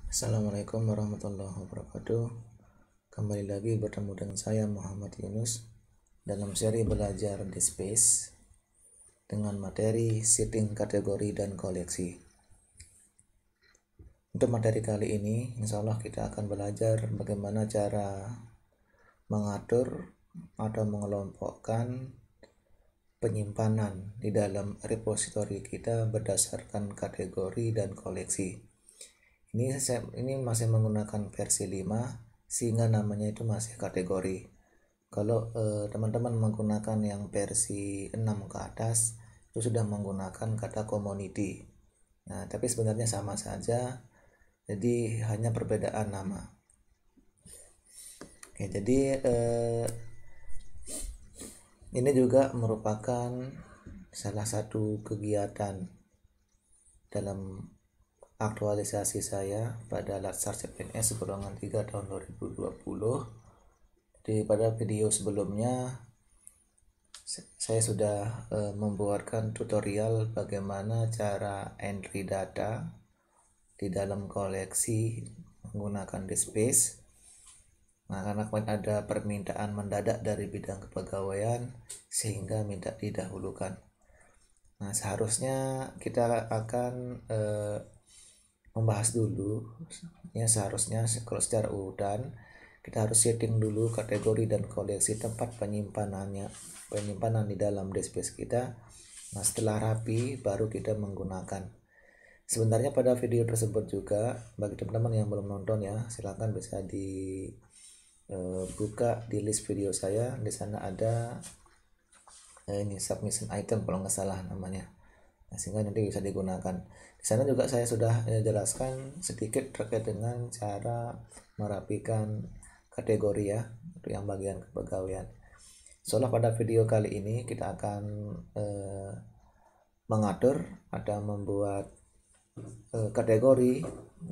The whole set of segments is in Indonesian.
Assalamualaikum warahmatullahi wabarakatuh. Kembali lagi bertemu dengan saya Muhammad Yunus dalam seri belajar di Space dengan materi setting kategori dan koleksi. Untuk materi kali ini, insya Allah kita akan belajar bagaimana cara mengatur atau mengelompokkan penyimpanan di dalam repositori kita berdasarkan kategori dan koleksi. Ini masih menggunakan versi 5 sehingga namanya itu masih kategori. Kalau teman-teman menggunakan yang versi 6 ke atas itu sudah menggunakan kata community. Nah, tapi sebenarnya sama saja. Jadi hanya perbedaan nama. Oke, jadi ini juga merupakan salah satu kegiatan dalam aktualisasi saya pada Latsar CPNS golongan 3 tahun 2020. Jadi pada video sebelumnya saya sudah membuatkan tutorial bagaimana cara entry data di dalam koleksi menggunakan DSpace. Nah, karena ada permintaan mendadak dari bidang kepegawaian sehingga minta didahulukan. Nah, seharusnya kita akan membahas dulu ya, seharusnya kalau secara urutan kita harus setting dulu kategori dan koleksi tempat penyimpanan di dalam DSpace kita. Nah, setelah rapi baru kita menggunakan. Sebenarnya pada video tersebut juga bagi teman-teman yang belum nonton ya, silahkan bisa buka di list video saya. Di sana ada ini submission item kalau nggak salah namanya. Nah, sehingga nanti bisa digunakan. Di sana juga saya sudah jelaskan sedikit terkait dengan cara merapikan kategori ya, untuk yang bagian kepegawaian. Soalnya pada video kali ini kita akan mengatur atau membuat kategori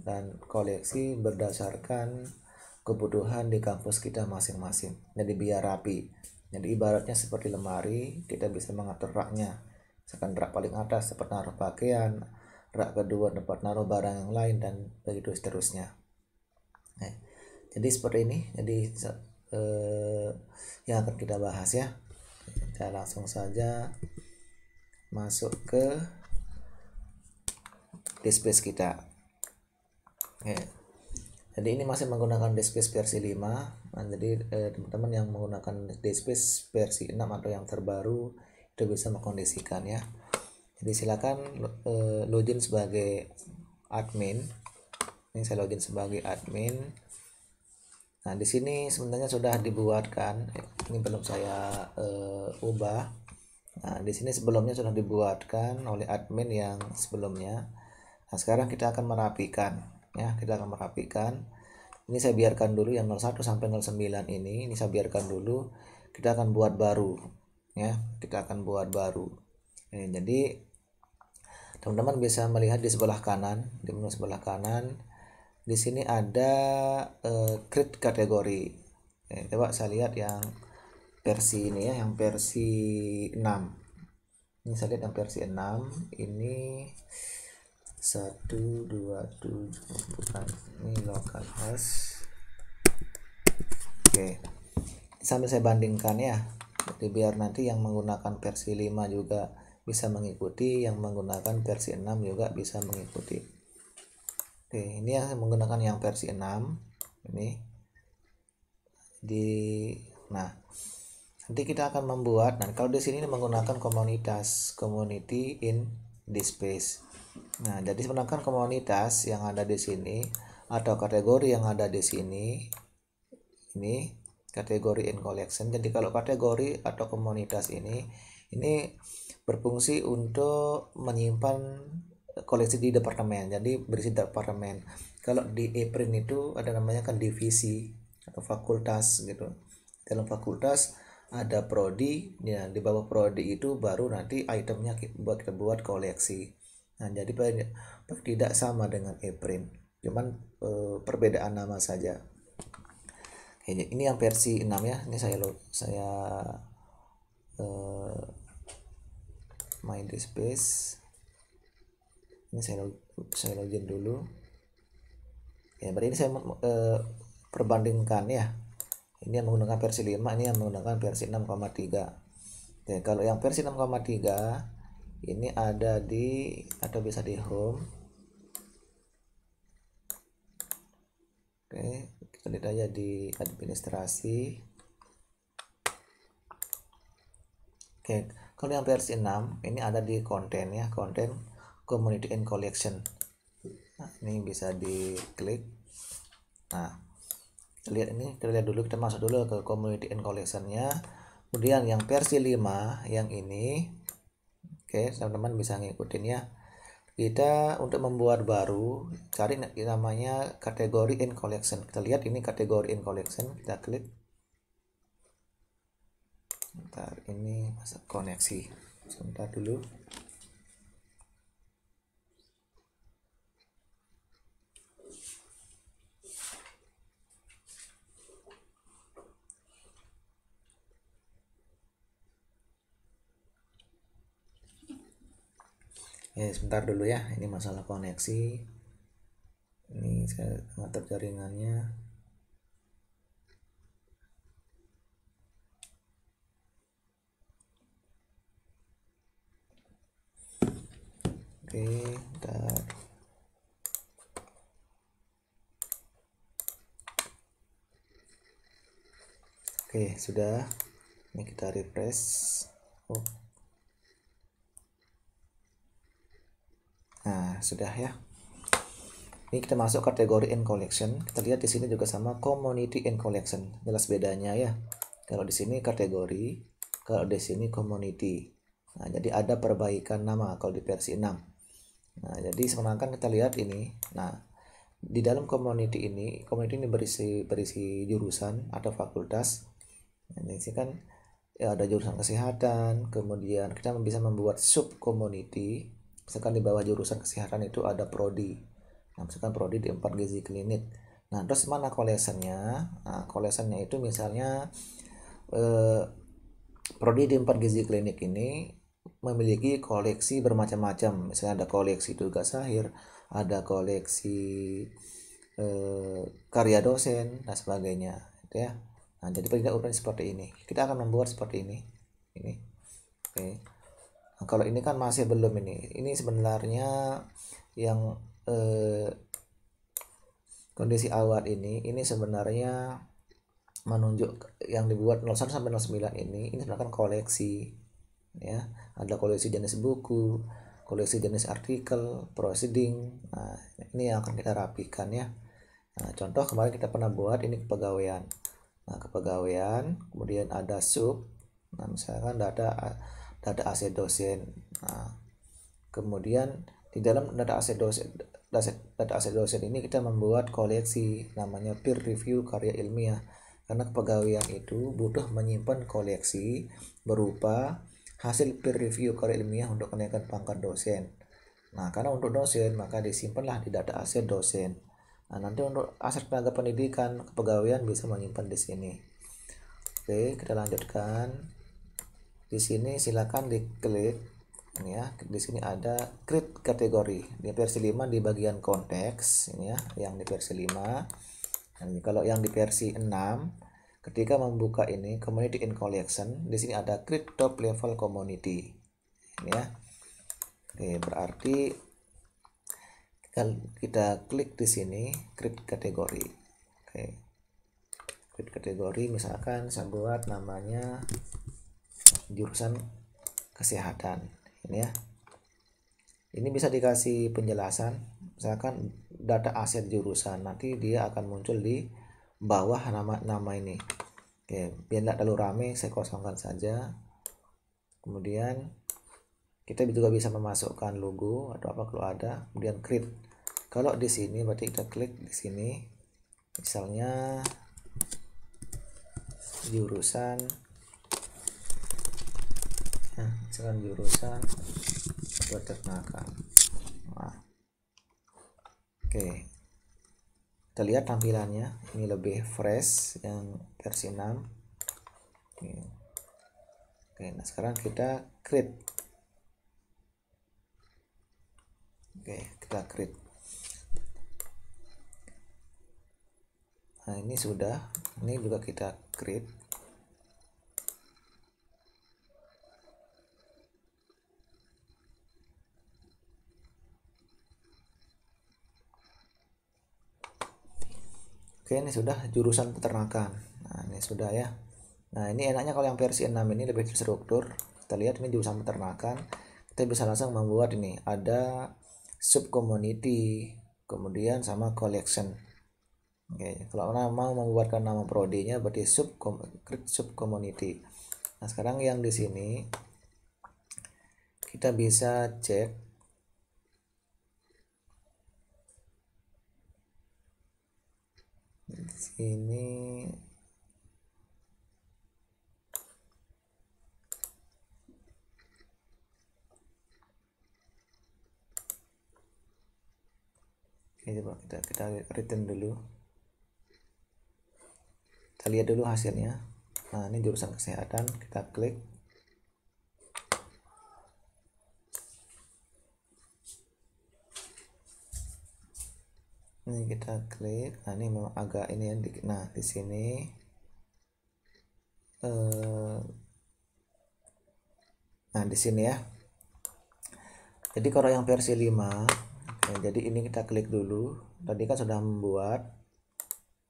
dan koleksi berdasarkan kebutuhan di kampus kita masing-masing. Jadi biar rapi. Jadi ibaratnya seperti lemari, kita bisa mengatur raknya. Misalkan rak paling atas tempat naruh pakaian, rak kedua tempat naruh barang yang lain, dan begitu seterusnya. Nah, jadi seperti ini. Jadi yang akan kita bahas ya. Kita langsung saja masuk ke DSpace kita. Oke. Jadi ini masih menggunakan DSpace versi 5. Nah, jadi teman-teman yang menggunakan DSpace versi 6 atau yang terbaru itu bisa mengkondisikan ya. Jadi silakan login sebagai admin. Ini saya login sebagai admin. Nah, di sini sebenarnya sudah dibuatkan. Ini belum saya ubah. Nah, di sini sebelumnya sudah dibuatkan oleh admin yang sebelumnya. Nah, sekarang kita akan merapikan ya, kita akan merapikan. Ini saya biarkan dulu yang 01 sampai 09 ini saya biarkan dulu. Kita akan buat baru ya, kita akan buat baru. Jadi teman-teman bisa melihat di sebelah kanan, di menu sebelah kanan di sini ada create kategori. Coba saya lihat yang versi ini ya, yang versi 6. Ini saya lihat yang versi 6 ini 127 bukan, ini local host. Oke, sambil saya bandingkan ya, jadi biar nanti yang menggunakan versi 5 juga bisa mengikuti, yang menggunakan versi 6 juga bisa mengikuti. Oke, ini yang menggunakan yang versi 6 ini nah nanti kita akan membuat. Nah, kalau di sini menggunakan komunitas, community in DSpace. Nah, jadi sebenarnya komunitas yang ada di sini atau kategori yang ada di sini ini kategori in collection. Jadi kalau kategori atau komunitas ini berfungsi untuk menyimpan koleksi di departemen. Jadi berisi departemen. Kalau di ePrint itu ada namanya kan divisi atau fakultas gitu. Dalam fakultas ada prodi ya, di bawah prodi itu baru nanti itemnya kita buat koleksi. Nah, jadi tidak sama dengan ePrint, cuman perbedaan nama saja. Ini yang versi 6 ya. Ini saya my DSpace. Ini saya login dulu. Ya, berarti ini saya perbandingkan ya. Ini yang menggunakan versi 5, ini yang menggunakan versi 6,3. Oke, kalau yang versi 6,3 ini ada di atau bisa di home. Oke, kita lihat aja di administrasi. Oke, kalau yang versi 6 ini ada di konten ya, konten community and collection. Nah, ini bisa diklik. Nah, kita lihat dulu, kita masuk dulu ke community and collection-nya. Kemudian yang versi 5 yang ini, oke, teman-teman bisa ngikutin ya. Kita untuk membuat baru cari namanya kategori in collection. Kita lihat ini kategori in collection, kita klik. Bentar, ini masuk koneksi sebentar dulu. Sebentar dulu ya, ini masalah koneksi. Ini saya ngatur jaringannya. Oke, bentar. Oke, sudah. Ini kita refresh. Oh. Nah, sudah ya. Ini kita masuk kategori in collection. Kita lihat di sini juga sama community in collection. Jelas bedanya ya. Kalau di sini kategori, kalau di sini community. Nah, jadi ada perbaikan nama kalau di versi 6. Nah, jadi sebenarnya kita lihat ini. Nah, di dalam community ini berisi jurusan atau fakultas. Nah, ini sih kan ya, ada jurusan kesehatan, kemudian kita bisa membuat sub community. Misalkan di bawah jurusan kesehatan itu ada prodi. Nah, misalkan prodi di 4 gizi klinik. Nah, terus mana collectionnya? Nah, collectionnya itu misalnya prodi di 4 gizi klinik ini memiliki koleksi bermacam-macam. Misalnya ada koleksi tugas akhir, ada koleksi karya dosen dan sebagainya, gitu ya. Nah, jadi pada urutan seperti ini. Kita akan membuat seperti ini. Oke. Nah, kalau ini kan masih belum ini. Ini sebenarnya yang kondisi awal ini sebenarnya menunjuk yang dibuat 01 sampai 09 ini sebenarnya kan koleksi ya. Ada koleksi jenis buku, koleksi jenis artikel, proceeding. Nah, ini yang akan kita rapikan ya. Nah, contoh kemarin kita pernah buat ini kepegawaian. Nah, kepegawaian, kemudian ada sub. Nah, misalkan data AC dosen. Nah, kemudian di dalam data AC dosen ini kita membuat koleksi namanya peer review karya ilmiah. Karena kepegawaian itu butuh menyimpan koleksi berupa hasil peer review karya ilmiah untuk kenaikan pangkat dosen. Nah, karena untuk dosen maka disimpanlah di data aset dosen. Nah, nanti untuk aset tenaga pendidikan kepegawaian bisa menyimpan di sini. Oke, kita lanjutkan. Di sini silakan diklik ini ya. Di sini ada create kategori. Di versi 5 di bagian konteks ini ya, yang di versi 5. Nah, kalau yang di versi 6 ketika membuka ini community in collection, di sini ada create top level community. Ini ya. Oke, berarti kita klik di sini create kategori. Oke. Create kategori, misalkan saya buat namanya jurusan kesehatan. Ini ya. Ini bisa dikasih penjelasan, misalkan data aset jurusan, nanti dia akan muncul di bawah nama ini. Oke, biar tidak terlalu rame saya kosongkan saja. Kemudian kita juga bisa memasukkan logo atau apa kalau ada. Kemudian create. Kalau di sini berarti kita klik di sini, misalnya jurusan, misalkan jurusan peternakan. Nah, oke, kita lihat tampilannya ini lebih fresh yang versi 6. Oke, nah sekarang kita create. Oke, kita create. Nah ini sudah, ini juga kita create. Oke, ini sudah jurusan peternakan. Nah ini sudah ya. Nah ini enaknya kalau yang versi 6 ini lebih terstruktur. Kita lihat ini jurusan peternakan, kita bisa langsung membuat ini ada sub community, kemudian sama collection. Oke, kalau mau membuatkan nama prodinya berarti sub community. Nah sekarang yang di sini kita bisa cek di sini. Oke, coba kita return dulu. Kita lihat dulu hasilnya. Nah ini jurusan kesehatan, kita klik. Ini kita klik. Nah ini memang agak ini ya. Nah di sini nah di sini ya. Jadi kalau yang versi 5, jadi ini kita klik dulu. Tadi kan sudah membuat.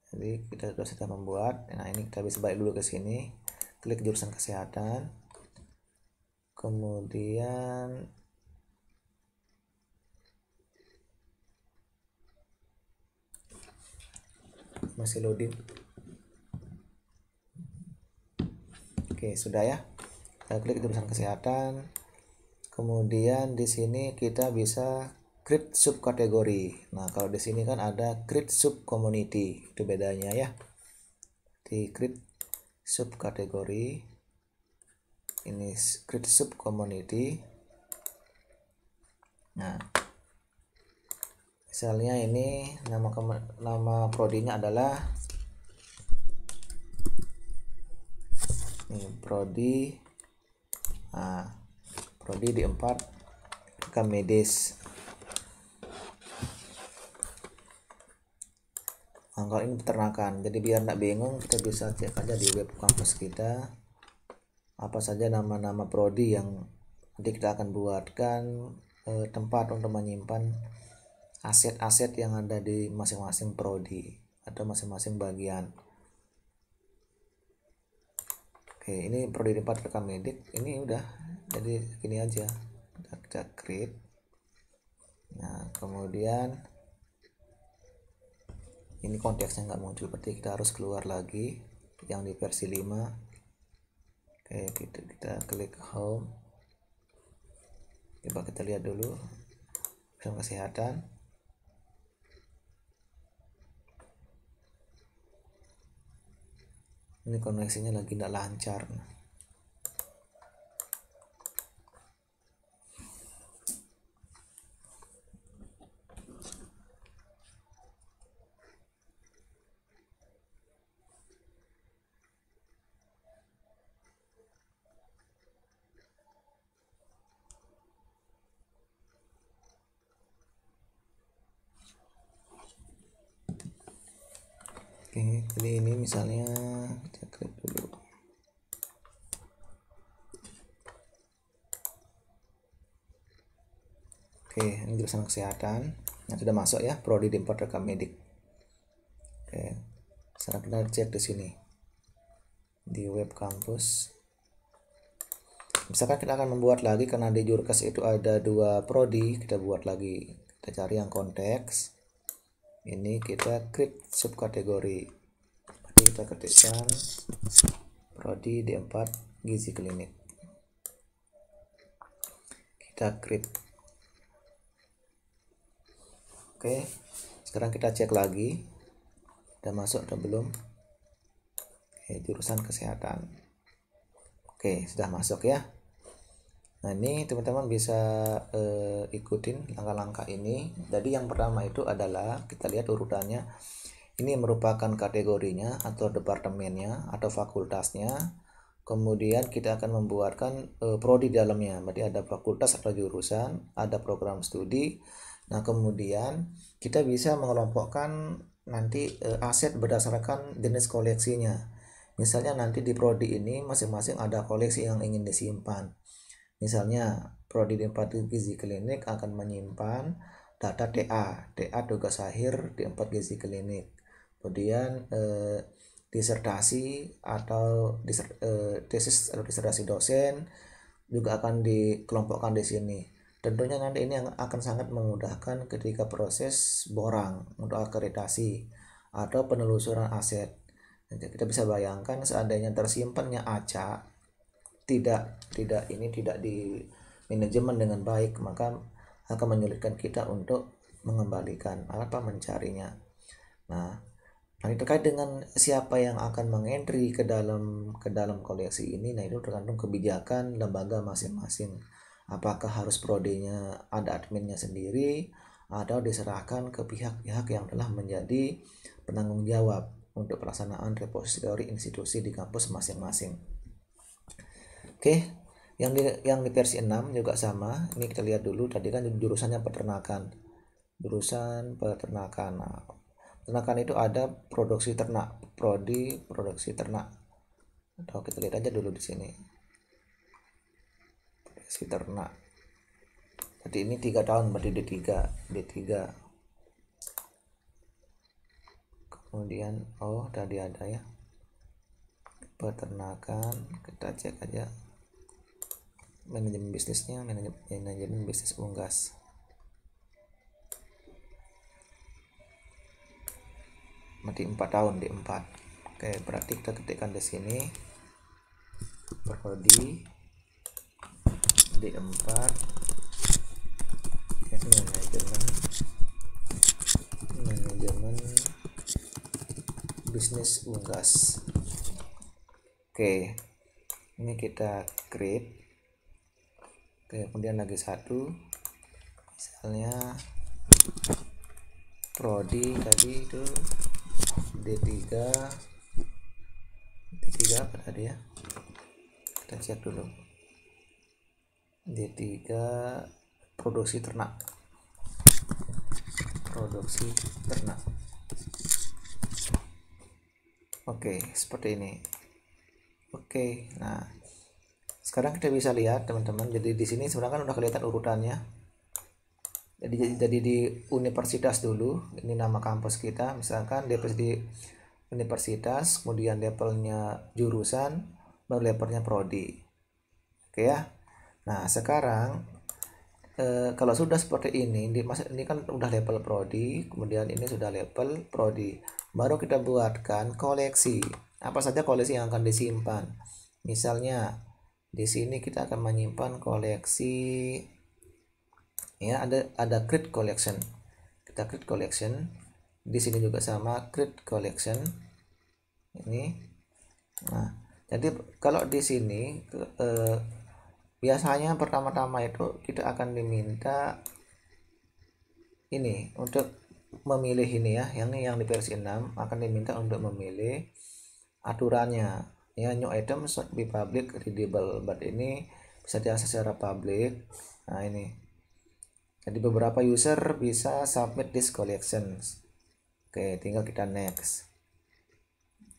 Jadi kita sudah membuat. Nah ini kita bisa balik dulu ke sini. Klik jurusan kesehatan. Kemudian masih loading. Oke, sudah ya. Kita klik jurusan kesehatan. Kemudian di sini kita bisa create subkategori. Nah, kalau di sini kan ada create sub community. Itu bedanya ya. Di create subkategori. Ini create sub community. Nah, misalnya ini nama prodinya adalah ini prodi. Nah, prodi di 4 rekam medis. Nah, kalau ini peternakan, jadi biar nggak bingung kita bisa cek aja di web kampus kita apa saja nama-nama prodi yang nanti kita akan buatkan tempat untuk menyimpan aset-aset yang ada di masing-masing prodi atau masing-masing bagian. Oke, ini prodi 4 rekam medik. Ini udah, jadi gini aja. Kita create. Nah, kemudian ini konteksnya nggak muncul, berarti kita harus keluar lagi yang di versi 5. Oke, kita klik home. Coba kita lihat dulu kesehatan. Ini koneksinya lagi tidak lancar. Oke, jadi ini misalnya kita klik dulu. Oke, ini jurusan kesehatan. Nah, sudah masuk ya, prodi di 4 rekam medik. Oke, sekarang kita cek di sini di web kampus. Misalkan kita akan membuat lagi karena di Jurkes itu ada 2 prodi, kita buat lagi. Kita cari yang konteks. Ini kita create subkategori. Berarti kita ketikkan prodi D4 gizi klinik. Kita create. Oke, sekarang kita cek lagi. Udah masuk atau belum? Oke, jurusan kesehatan. Oke, sudah masuk ya. Nah ini teman-teman bisa ikutin langkah-langkah ini. Jadi yang pertama itu adalah kita lihat urutannya. Ini merupakan kategorinya atau departemennya atau fakultasnya. Kemudian kita akan membuatkan prodi dalamnya. Berarti ada fakultas atau jurusan, ada program studi. Nah kemudian kita bisa mengelompokkan nanti aset berdasarkan jenis koleksinya. Misalnya nanti di prodi ini masing-masing ada koleksi yang ingin disimpan. Misalnya prodi di 4 gizi klinik akan menyimpan data TA tugas akhir di 4 gizi klinik. Kemudian disertasi atau tesis atau disertasi dosen juga akan dikelompokkan di sini. Tentunya nanti ini akan sangat memudahkan ketika proses borang untuk akreditasi atau penelusuran aset. Jadi kita bisa bayangkan seandainya tersimpannya acak tidak di manajemen dengan baik, maka akan menyulitkan kita untuk mengembalikan mencarinya. Nah, terkait dengan siapa yang akan mengentry ke dalam koleksi ini, nah itu tergantung kebijakan lembaga masing-masing. Apakah harus prodinya ada adminnya sendiri atau diserahkan ke pihak-pihak yang telah menjadi penanggung jawab untuk pelaksanaan repositori institusi di kampus masing-masing. Oke, yang di versi 6 juga sama. Ini kita lihat dulu, tadi kan jurusannya peternakan. Jurusan peternakan. Nah, peternakan itu ada produksi ternak, prodi produksi ternak. Atau kita lihat aja dulu di sini. Produksi ternak. Jadi ini 3 tahun berarti D3. Kemudian tadi ada ya. Peternakan, kita cek aja. Manajemen bisnisnya, manajemen bisnis unggas. Berarti 4 tahun di 4. Oke, berarti kita ketikkan di sini prodi D4 manajemen bisnis unggas. Oke, ini kita create. Oke, kemudian lagi satu, misalnya prodi tadi itu D3 apa tadi ya, kita cek dulu. D3 produksi ternak. Oke, seperti ini. Oke, nah sekarang kita bisa lihat teman-teman, jadi di sini sebenarnya kan udah kelihatan urutannya. Jadi di universitas dulu, ini nama kampus kita, misalkan di universitas, kemudian levelnya jurusan, baru levelnya prodi. Oke ya. Nah sekarang kalau sudah seperti ini kan udah level prodi, kemudian ini sudah level prodi, baru kita buatkan koleksi. Apa saja koleksi yang akan disimpan. Misalnya di sini kita akan menyimpan koleksi ya, ada create collection. Kita create collection. Di sini juga sama create collection. Ini. Nah, jadi kalau di sini biasanya pertama-tama itu kita akan diminta ini untuk memilih ini ya, yang di versi 6 akan diminta untuk memilih aturannya ya. New item should be public readable, but ini bisa diakses secara publik. Nah ini, jadi beberapa user bisa submit this collections. Oke, tinggal kita next.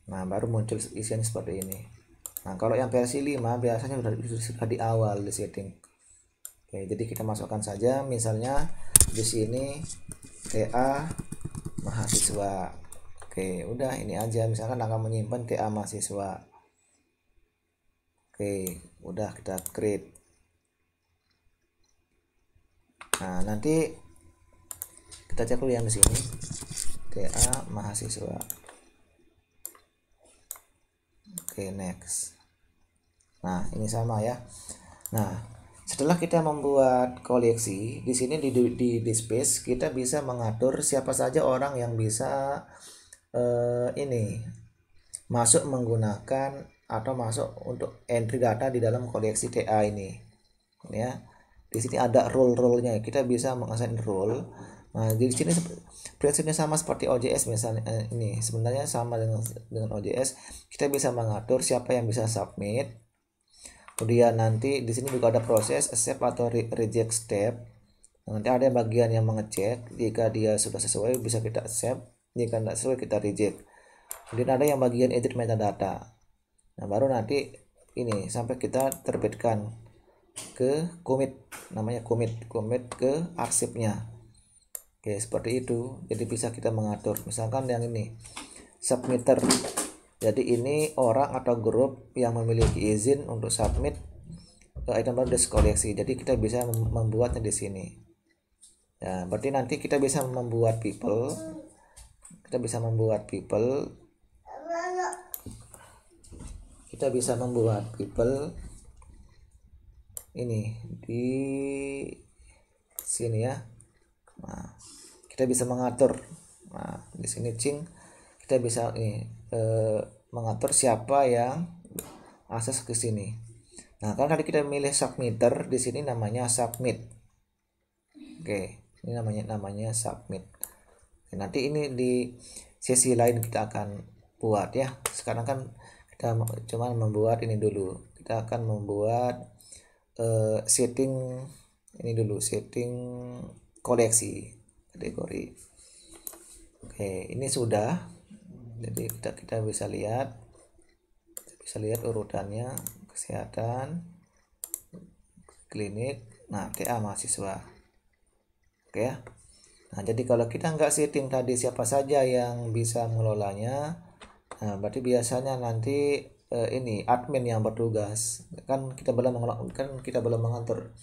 Nah baru muncul isian seperti ini. Nah kalau yang versi 5 biasanya sudah di awal di setting. Oke, jadi kita masukkan saja, misalnya di sini TA mahasiswa. Oke, udah ini aja, misalkan akan menyimpan TA mahasiswa. Oke, udah kita create. Nah, nanti kita cek dulu yang di sini. TA mahasiswa. Oke, next. Nah, ini sama ya. Nah, setelah kita membuat koleksi, di sini di space kita bisa mengatur siapa saja orang yang bisa ini masuk menggunakan atau masuk untuk entry data di dalam koleksi TA ini ya. Di sini ada role-nya, kita bisa mengassign role. Nah di sini prinsipnya sama seperti OJS misalnya. Ini sebenarnya sama dengan OJS. Kita bisa mengatur siapa yang bisa submit. Kemudian nanti di sini juga ada proses accept atau reject step. Nanti ada bagian yang mengecek, jika dia sudah sesuai bisa kita accept, Jika tidak sesuai kita reject. Kemudian ada yang bagian edit metadata. Nah, baru nanti ini sampai kita terbitkan ke commit, namanya commit ke arsipnya. Oke, seperti itu. Jadi bisa kita mengatur. Misalkan yang ini submitter. Jadi ini orang atau grup yang memiliki izin untuk submit item baru desk koleksi. Jadi kita bisa membuatnya di sini. Ya, berarti nanti kita bisa membuat people. Kita bisa membuat people ini di sini ya. Nah, kita bisa mengatur. Nah, di sini kita bisa mengatur siapa yang akses ke sini. Nah, kalau tadi kita milih submitter, di sini namanya submit. Oke, ini namanya submit. Oke, nanti ini di sesi lain kita akan buat ya. Sekarang kan kita cuma membuat ini dulu. Kita akan membuat setting ini dulu, setting koleksi kategori. Oke, ini sudah. Jadi kita bisa lihat urutannya: kesehatan, klinik, nah TA mahasiswa. Oke ya. Nah, jadi kalau kita nggak setting tadi siapa saja yang bisa mengelolanya, nah berarti biasanya nanti ini admin yang bertugas. Kan kita belum mengatur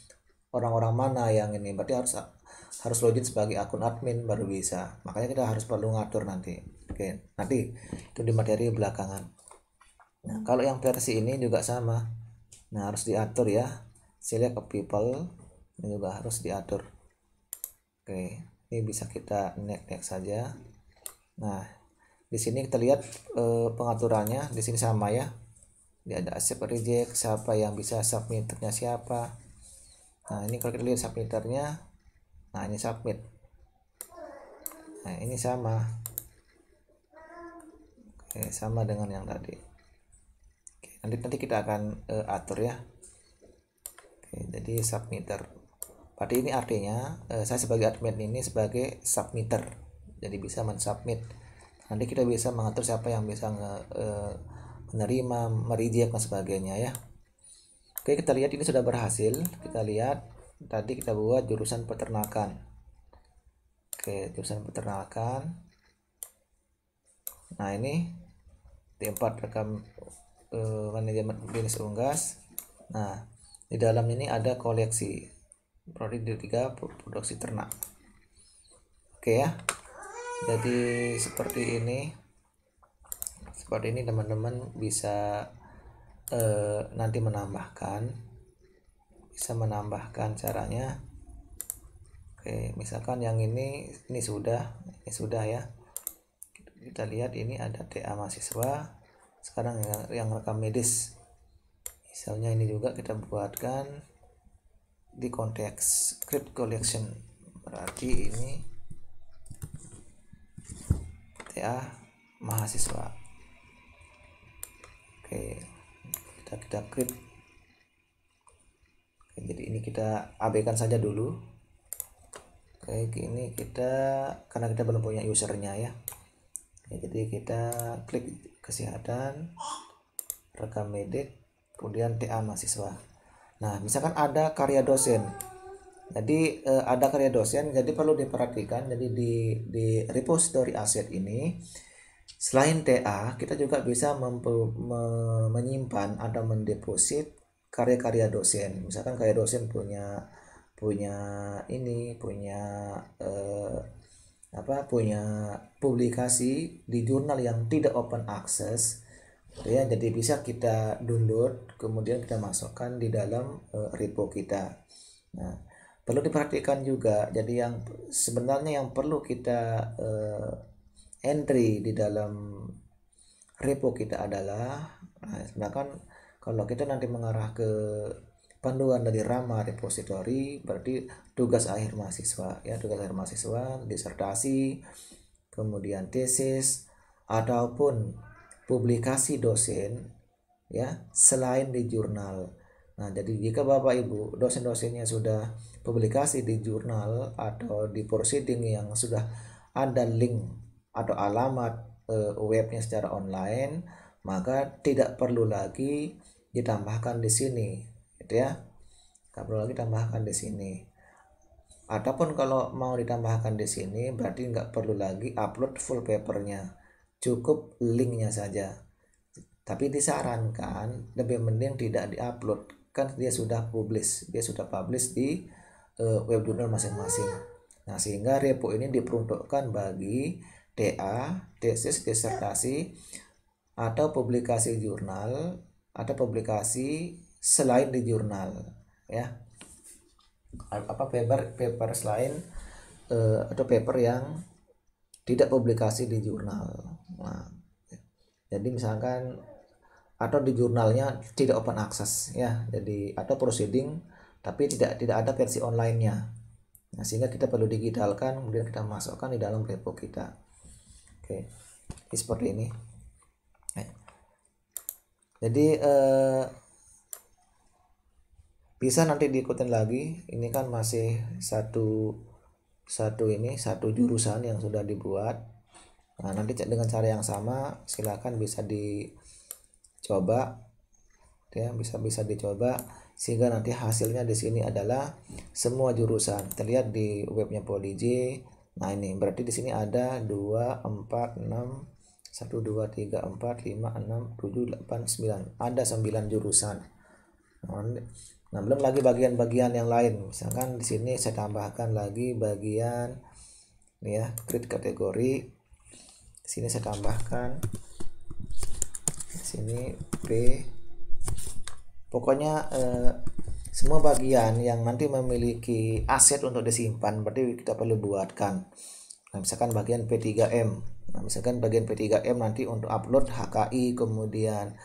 orang-orang mana yang ini, berarti harus login sebagai akun admin baru bisa. Makanya kita harus perlu ngatur nanti. Oke, nanti itu di materi belakangan. Nah, kalau yang versi ini juga sama. Nah, harus diatur ya. Select people, ini juga harus diatur. Oke, ini bisa kita next saja. Nah, di sini kita lihat pengaturannya di sini sama ya. Dia ada accept reject, siapa yang bisa submitternya siapa. Nah, ini kalau kita lihat submitternya, nah ini submit. Nah, ini sama. Oke, sama dengan yang tadi. Oke, nanti kita akan atur ya. Oke, jadi submitter. Berarti ini artinya saya sebagai admin ini sebagai submitter. Jadi bisa mensubmit. Nanti kita bisa mengatur siapa yang bisa menerima, mereject dan sebagainya ya. Oke, kita lihat ini sudah berhasil. Kita lihat tadi kita buat jurusan peternakan. Oke, jurusan peternakan. Nah, ini tempat rekam manajemen bisnis unggas. Nah, di dalam ini ada koleksi prodi 3 produksi ternak. Oke ya. Jadi seperti ini teman-teman bisa nanti bisa menambahkan caranya. Oke, misalkan yang ini sudah ya. Kita lihat ini ada TA mahasiswa. Sekarang yang rekam medis, misalnya ini juga kita buatkan di konteks script collection. Berarti ini TA mahasiswa. Oke, kita create. Oke, jadi ini kita abaikan saja dulu. Oke, ini karena kita belum punya usernya ya. Oke, jadi kita klik kesehatan, rekam medik, kemudian TA mahasiswa. Nah, misalkan ada karya dosen. Jadi ada karya dosen, jadi perlu diperhatikan. Jadi di repository aset ini selain TA, kita juga bisa menyimpan atau mendeposit karya-karya dosen. Misalkan karya dosen punya publikasi di jurnal yang tidak open access ya, jadi bisa kita download kemudian kita masukkan di dalam repo kita. Nah, perlu diperhatikan juga, jadi yang sebenarnya yang perlu kita entry di dalam repo kita adalah sedangkan kalau kita nanti mengarah ke panduan dari Rama repository, berarti tugas akhir mahasiswa ya, tugas akhir mahasiswa, disertasi, kemudian tesis ataupun publikasi dosen ya, selain di jurnal. Nah, jadi jika Bapak Ibu dosen-dosennya sudah publikasi di jurnal atau di proceeding yang sudah ada link atau alamat webnya secara online, maka tidak perlu lagi ditambahkan di sini, gitu ya. Nggak perlu lagi tambahkan di sini. Ataupun kalau mau ditambahkan di sini berarti nggak perlu lagi upload full papernya, cukup linknya saja. Tapi disarankan lebih mending tidak diupload, kan dia sudah publish di web jurnal masing-masing. Nah, sehingga repo ini diperuntukkan bagi TA, tesis, disertasi, atau publikasi jurnal, atau publikasi selain di jurnal, ya. Apa paper selain atau paper yang tidak publikasi di jurnal. Nah, jadi misalkan atau di jurnalnya tidak open access, ya. Jadi atau proceeding tapi tidak ada versi online-nya. Nah, sehingga kita perlu digitalkan, kemudian kita masukkan di dalam repo kita. Oke, jadi seperti ini. Jadi bisa nanti diikutin lagi. Ini kan masih satu jurusan yang sudah dibuat. Nah, nanti dengan cara yang sama silakan bisa dicoba, ya, bisa dicoba sehingga nanti hasilnya di sini adalah semua jurusan terlihat di webnya PoliJ. Nah, ini berarti di sini ada 2 4 6 1 2 3 4 5 6 7 8 9, ada 9 jurusan. Nah, belum lagi bagian-bagian yang lain. Misalkan di sini saya tambahkan lagi bagian ini ya, create kategori. Di sini saya tambahkan di sini P. Pokoknya semua bagian yang nanti memiliki aset untuk disimpan berarti kita perlu buatkan. Nah, misalkan bagian P3M. Nah, misalkan bagian P3M nanti untuk upload HKI, kemudian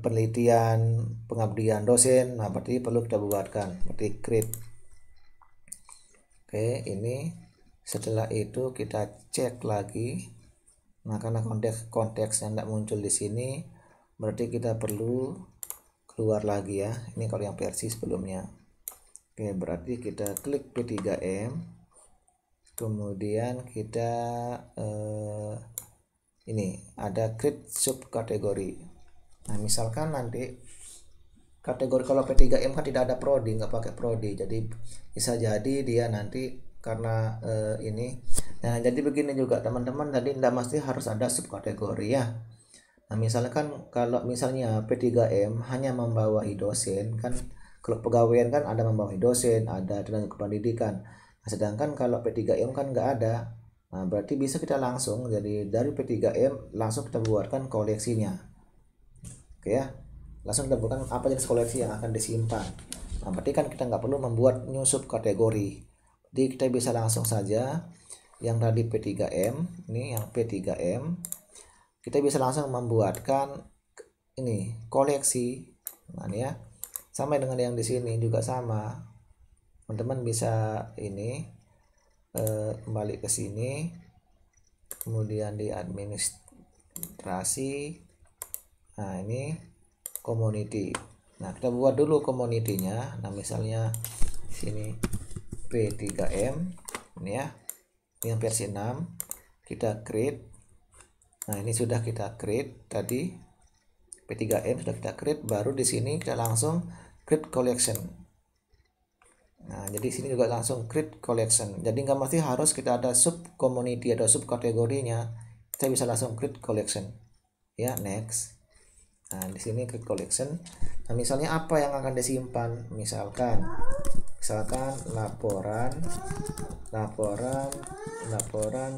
penelitian, pengabdian dosen. Nah, berarti perlu kita buatkan, berarti create. Oke, ini setelah itu kita cek lagi. Nah, karena konteksnya tidak muncul di sini, berarti kita perlu keluar lagi ya. Ini kalau yang versi sebelumnya. Oke, berarti kita klik P3M, kemudian kita ini ada create subkategori. Nah, misalkan nanti kategori kalau P3M kan tidak ada prodi, nggak pakai prodi, jadi bisa jadi dia nanti karena ini. Nah, jadi begini juga teman-teman, tadi tidak mesti harus ada subkategori ya. Nah, misalkan kalau misalnya P3M hanya membawahi dosen, kan kalau pegawaian kan ada membawahi dosen, ada tenaga kependidikan. Nah, sedangkan kalau P3M kan nggak ada. Nah, berarti bisa kita langsung jadi dari P3M langsung kita buatkan koleksinya. Oke ya. Langsung kita buatkan apa jenis koleksi yang akan disimpan. Nah, berarti kan kita nggak perlu membuat new subkategori. Jadi kita bisa langsung saja yang tadi P3M, ini yang P3M. Kita bisa langsung membuatkan ini koleksi. Nah, ini ya, sama dengan yang di sini juga sama. Teman-teman bisa ini kembali ke sini, kemudian di administrasi. Nah, ini community. Nah, kita buat dulu community-nya. Nah, misalnya di sini P3M ini ya, ini yang versi 6. Kita create. Nah, ini sudah kita create tadi, P3M sudah kita create, baru di sini kita langsung create collection. Nah, jadi sini juga langsung create collection. Jadi nggak mesti harus kita ada sub community atau sub kategorinya. Kita bisa langsung create collection. Ya, next. Nah, di sini create collection. Nah, misalnya apa yang akan disimpan? Misalkan laporan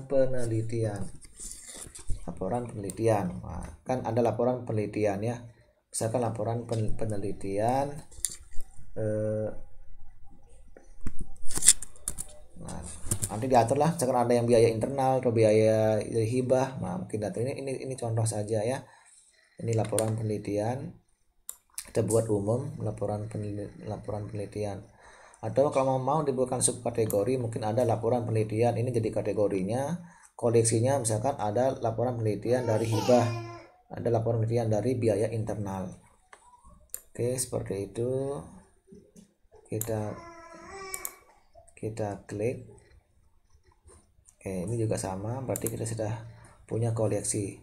penelitian. Nah, kan ada laporan penelitian ya. Misalkan laporan penelitian nah, nanti diaturlah, misalkan ada yang biaya internal atau biaya hibah. Nah, mungkin data ini contoh saja ya. Ini laporan penelitian, kita buat umum laporan penelitian. Atau kalau mau dibuatkan subkategori, mungkin ada laporan penelitian ini jadi kategorinya, koleksinya misalkan ada laporan penelitian dari hibah, ada laporan penelitian dari biaya internal. Oke, seperti itu. Kita klik Oke, ini juga sama, berarti kita sudah punya koleksi.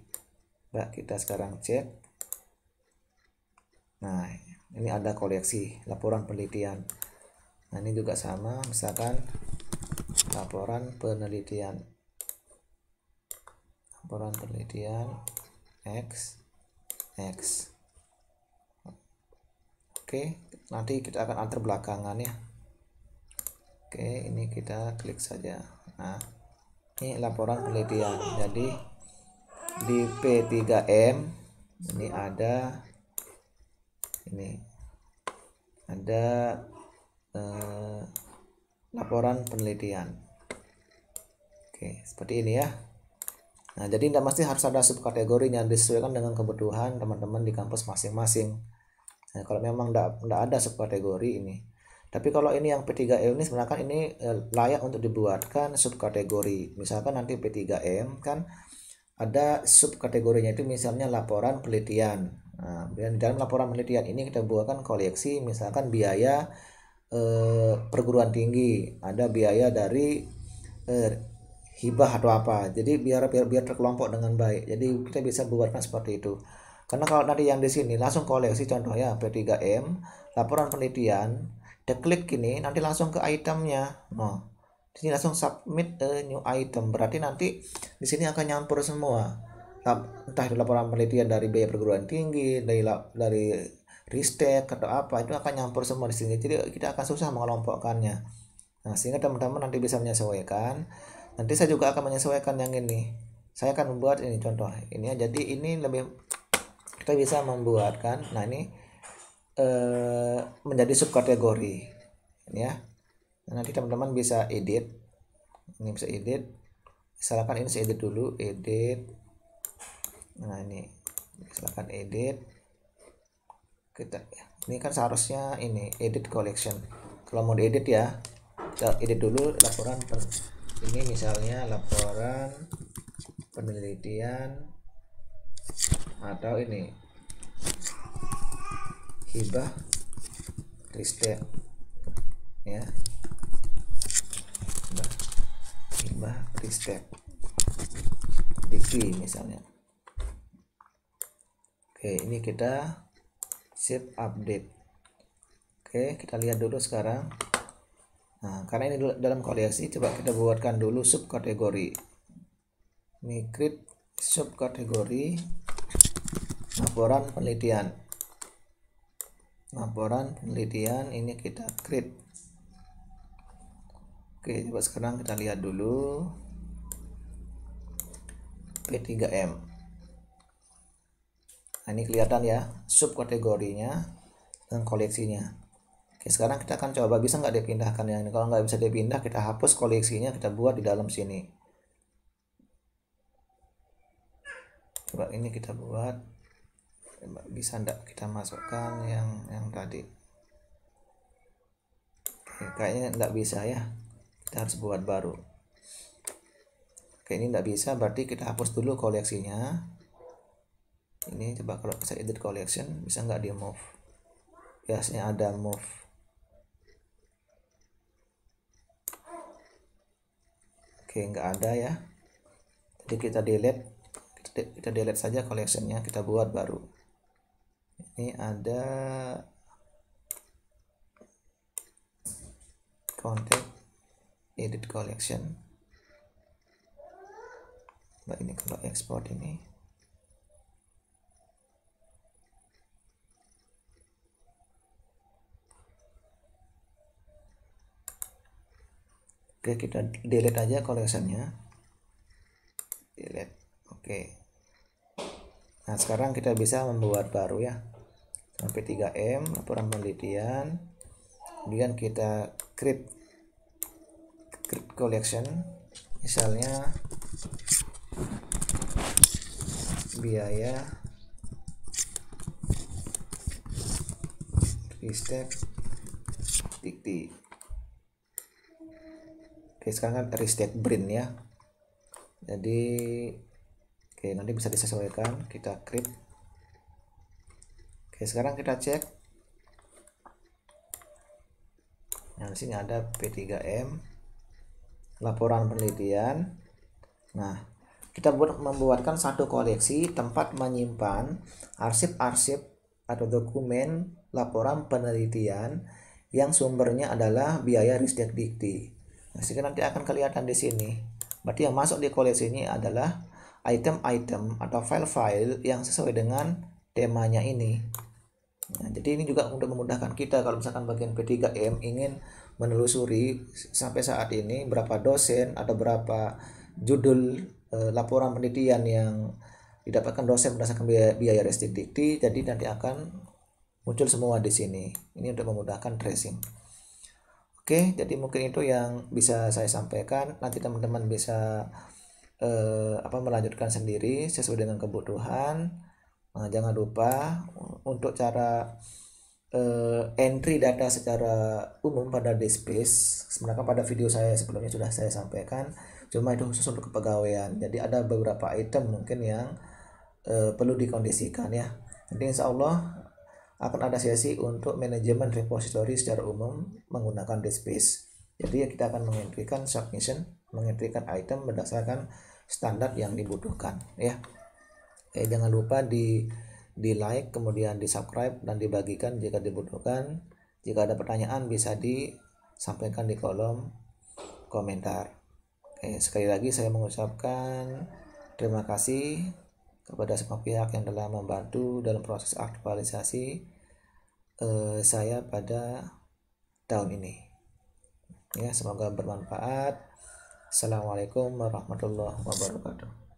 Mbak, kita sekarang cek. Nah, ini ada koleksi laporan penelitian. Nah, ini juga sama, misalkan laporan penelitian. Laporan penelitian X. Oke, nanti kita akan antar belakangan ya. Oke, ini kita klik saja. Nah, ini laporan penelitian. Jadi di P3M ini ada laporan penelitian. Oke, seperti ini ya. Nah, jadi tidak mesti harus ada subkategorinya, disesuaikan dengan kebutuhan teman-teman di kampus masing-masing. Nah, kalau memang tidak ada subkategori ini. Tapi kalau ini yang P3M ini sebenarnya kan ini layak untuk dibuatkan subkategori. Misalkan nanti P3M kan ada subkategorinya itu misalnya laporan penelitian. Nah, dan di dalam laporan penelitian ini kita buatkan koleksi misalkan biaya perguruan tinggi, ada biaya dari hibah atau apa. Jadi biar terkelompok dengan baik. Jadi kita bisa buatkan seperti itu. Karena kalau nanti yang di sini langsung koleksi contohnya P3M, laporan penelitian, kita klik ini nanti langsung ke itemnya. Nah, di sini langsung submit a new item. Berarti nanti di sini akan nyampur semua. Entah itu laporan penelitian dari biaya perguruan tinggi, dari ristek atau apa, itu akan nyampur semua di sini. Jadi kita akan susah mengelompokkannya. Nah, sehingga teman-teman nanti bisa menyesuaikan. Nanti saya juga akan menyesuaikan yang ini. Saya akan membuat ini contoh ini ya. Jadi ini lebih kita bisa membuatkan. Nah, ini menjadi subkategori ini ya. Nah, nanti teman-teman bisa edit. Ini bisa edit. Misalkan ini saya edit dulu, edit. Nah, ini silakan edit. Ini kan seharusnya ini edit collection. Kalau mau diedit ya, kita edit dulu laporan ini misalnya laporan penelitian atau ini hibah ristek ya, hibah ristek dikti misalnya. Oke, ini kita save update. Oke, kita lihat dulu sekarang. Nah, karena ini dalam koleksi, coba kita buatkan dulu subkategori. Ini create subkategori laporan penelitian. Laporan penelitian ini kita create. Oke, coba sekarang kita lihat dulu P3M. Nah, ini kelihatan ya subkategorinya dan koleksinya. Oke, sekarang kita akan coba bisa nggak dipindahkan yang ini. Kalau nggak bisa dipindah, kita hapus koleksinya, kita buat di dalam sini. Coba ini kita buat. Coba bisa nggak kita masukkan yang tadi. Oke, kayaknya nggak bisa ya. Kita harus buat baru. Oke, ini nggak bisa, berarti kita hapus dulu koleksinya. Ini coba kalau saya edit collection, bisa nggak di move? Biasanya ada move. Oke, nggak ada ya. Jadi kita delete saja collectionnya, kita buat baru. Ini ada contact edit collection. Nah, ini kalau export ini oke, kita delete aja collectionnya, delete. Oke, nah sekarang kita bisa membuat baru ya, sampai 3M laporan penelitian, kemudian kita create collection, misalnya biaya ristek dikti. Oke, sekarang kan ristek BRIN ya. Jadi oke, nanti bisa disesuaikan, kita create. Oke, sekarang kita cek. Nah, di sini ada P3M laporan penelitian. Nah, kita membuatkan satu koleksi tempat menyimpan arsip-arsip atau dokumen laporan penelitian yang sumbernya adalah biaya Ristekdikti. Nah, sehingga nanti akan kelihatan di sini. Berarti yang masuk di koleksi ini adalah item-item atau file-file yang sesuai dengan temanya ini. Nah, jadi ini juga untuk memudahkan kita kalau misalkan bagian P3M ingin menelusuri sampai saat ini berapa dosen atau berapa judul laporan penelitian yang didapatkan dosen berdasarkan biaya Ristekdikti, jadi nanti akan muncul semua di sini. Ini untuk memudahkan tracing. Oke, jadi mungkin itu yang bisa saya sampaikan. Nanti teman-teman bisa melanjutkan sendiri sesuai dengan kebutuhan. Nah, jangan lupa untuk cara entry data secara umum pada DSpace. Sebenarnya pada video saya sebelumnya sudah saya sampaikan, cuma itu khusus untuk kepegawaian. Jadi ada beberapa item mungkin yang perlu dikondisikan ya. Nanti insya Allah akan ada sesi untuk manajemen repository secara umum menggunakan DSpace. Jadi kita akan mengentrykan submission, mengentrykan item berdasarkan standar yang dibutuhkan ya. Jangan lupa di like, kemudian di subscribe dan dibagikan jika dibutuhkan. Jika ada pertanyaan bisa disampaikan di kolom komentar. Sekali lagi saya mengucapkan terima kasih kepada semua pihak yang telah membantu dalam proses aktualisasi saya pada tahun ini. Ya, semoga bermanfaat. Assalamualaikum warahmatullahi wabarakatuh.